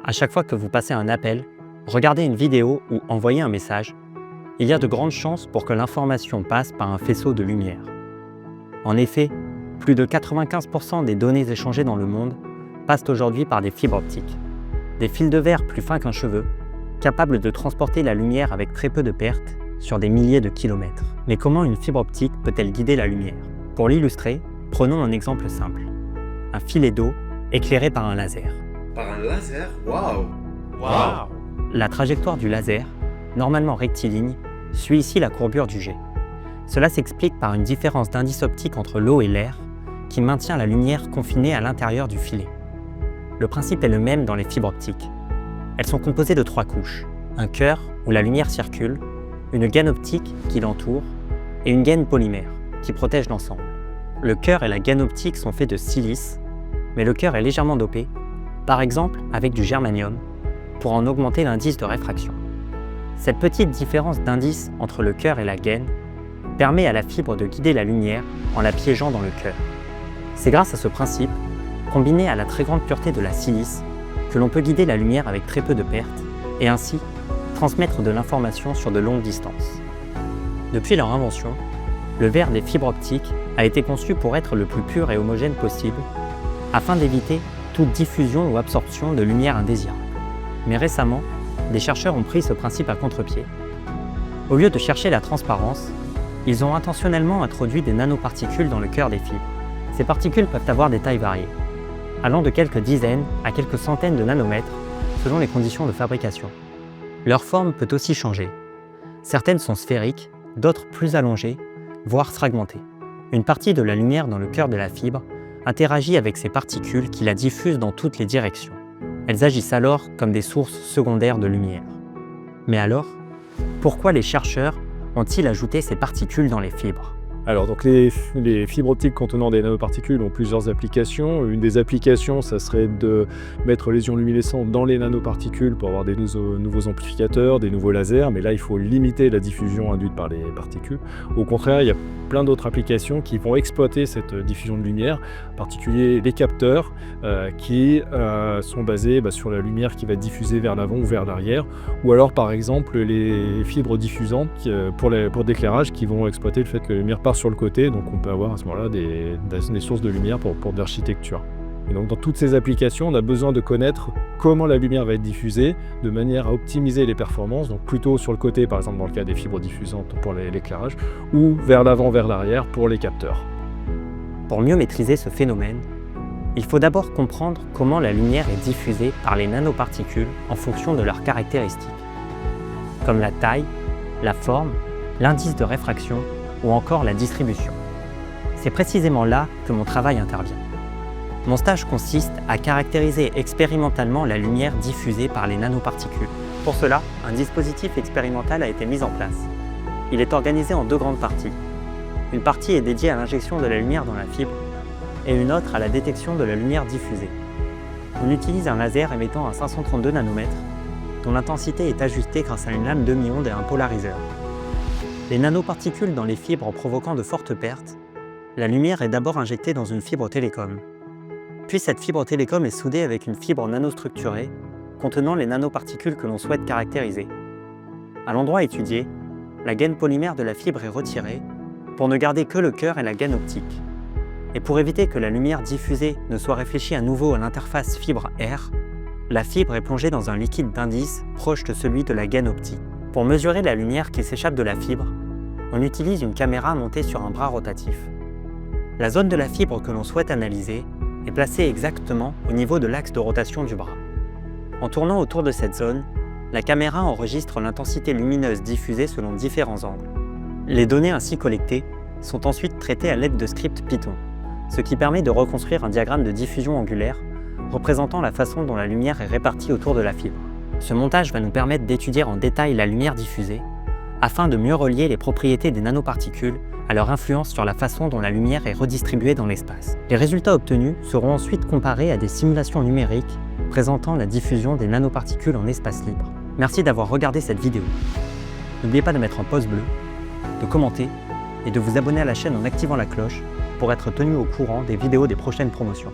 À chaque fois que vous passez un appel, regardez une vidéo ou envoyez un message, il y a de grandes chances pour que l'information passe par un faisceau de lumière. En effet, plus de 95% des données échangées dans le monde passent aujourd'hui par des fibres optiques. Des fils de verre plus fins qu'un cheveu, capables de transporter la lumière avec très peu de pertes sur des milliers de kilomètres. Mais comment une fibre optique peut-elle guider la lumière? Pour l'illustrer, prenons un exemple simple. Un filet d'eau éclairé par un laser. Par un laser? Waouh! Wow. La trajectoire du laser, normalement rectiligne, suit ici la courbure du jet. Cela s'explique par une différence d'indice optique entre l'eau et l'air qui maintient la lumière confinée à l'intérieur du filet. Le principe est le même dans les fibres optiques. Elles sont composées de 3 couches. Un cœur où la lumière circule, une gaine optique qui l'entoure et une gaine polymère qui protège l'ensemble. Le cœur et la gaine optique sont faits de silice, mais le cœur est légèrement dopé, par exemple avec du germanium, pour en augmenter l'indice de réfraction. Cette petite différence d'indice entre le cœur et la gaine permet à la fibre de guider la lumière en la piégeant dans le cœur. C'est grâce à ce principe, combiné à la très grande pureté de la silice, que l'on peut guider la lumière avec très peu de pertes et ainsi transmettre de l'information sur de longues distances. Depuis leur invention, le verre des fibres optiques a été conçu pour être le plus pur et homogène possible afin d'éviter toute diffusion ou absorption de lumière indésirable. Mais récemment, des chercheurs ont pris ce principe à contre-pied. Au lieu de chercher la transparence, ils ont intentionnellement introduit des nanoparticules dans le cœur des fibres. Ces particules peuvent avoir des tailles variées, allant de quelques dizaines à quelques centaines de nanomètres selon les conditions de fabrication. Leur forme peut aussi changer. Certaines sont sphériques, d'autres plus allongées, voire fragmentées. Une partie de la lumière dans le cœur de la fibre interagit avec ces particules qui la diffusent dans toutes les directions. Elles agissent alors comme des sources secondaires de lumière. Mais alors, pourquoi les chercheurs ont-ils ajouté ces particules dans les fibres? Alors, donc les fibres optiques contenant des nanoparticules ont plusieurs applications. Une des applications, ça serait de mettre les ions luminescents dans les nanoparticules pour avoir des nouveaux amplificateurs, des nouveaux lasers, mais là, il faut limiter la diffusion induite par les particules. Au contraire, il y a plein d'autres applications qui vont exploiter cette diffusion de lumière, en particulier les capteurs qui sont basés sur la lumière qui va être diffusée vers l'avant ou vers l'arrière, ou alors par exemple les fibres diffusantes pour d'éclairage qui vont exploiter le fait que la lumière part sur le côté, donc on peut avoir à ce moment-là des sources de lumière pour de l'architecture. Et donc dans toutes ces applications, on a besoin de connaître comment la lumière va être diffusée de manière à optimiser les performances, donc plutôt sur le côté par exemple dans le cas des fibres diffusantes pour l'éclairage, ou vers l'avant, vers l'arrière pour les capteurs. Pour mieux maîtriser ce phénomène, il faut d'abord comprendre comment la lumière est diffusée par les nanoparticules en fonction de leurs caractéristiques, comme la taille, la forme, l'indice de réfraction ou encore la distribution. C'est précisément là que mon travail intervient. Mon stage consiste à caractériser expérimentalement la lumière diffusée par les nanoparticules. Pour cela, un dispositif expérimental a été mis en place. Il est organisé en 2 grandes parties. Une partie est dédiée à l'injection de la lumière dans la fibre et une autre à la détection de la lumière diffusée. On utilise un laser émettant à 532 nanomètres dont l'intensité est ajustée grâce à une lame demi-onde et un polariseur. Les nanoparticules dans les fibres provoquant de fortes pertes, la lumière est d'abord injectée dans une fibre télécom. Puis cette fibre télécom est soudée avec une fibre nanostructurée contenant les nanoparticules que l'on souhaite caractériser. À l'endroit étudié, la gaine polymère de la fibre est retirée pour ne garder que le cœur et la gaine optique. Et pour éviter que la lumière diffusée ne soit réfléchie à nouveau à l'interface fibre-air, la fibre est plongée dans un liquide d'indice proche de celui de la gaine optique. Pour mesurer la lumière qui s'échappe de la fibre, on utilise une caméra montée sur un bras rotatif. La zone de la fibre que l'on souhaite analyser est placée exactement au niveau de l'axe de rotation du bras. En tournant autour de cette zone, la caméra enregistre l'intensité lumineuse diffusée selon différents angles. Les données ainsi collectées sont ensuite traitées à l'aide de scripts Python, ce qui permet de reconstruire un diagramme de diffusion angulaire représentant la façon dont la lumière est répartie autour de la fibre. Ce montage va nous permettre d'étudier en détail la lumière diffusée afin de mieux relier les propriétés des nanoparticules à leur influence sur la façon dont la lumière est redistribuée dans l'espace. Les résultats obtenus seront ensuite comparés à des simulations numériques présentant la diffusion des nanoparticules en espace libre. Merci d'avoir regardé cette vidéo. N'oubliez pas de mettre un pouce bleu, de commenter et de vous abonner à la chaîne en activant la cloche pour être tenu au courant des vidéos des prochaines promotions.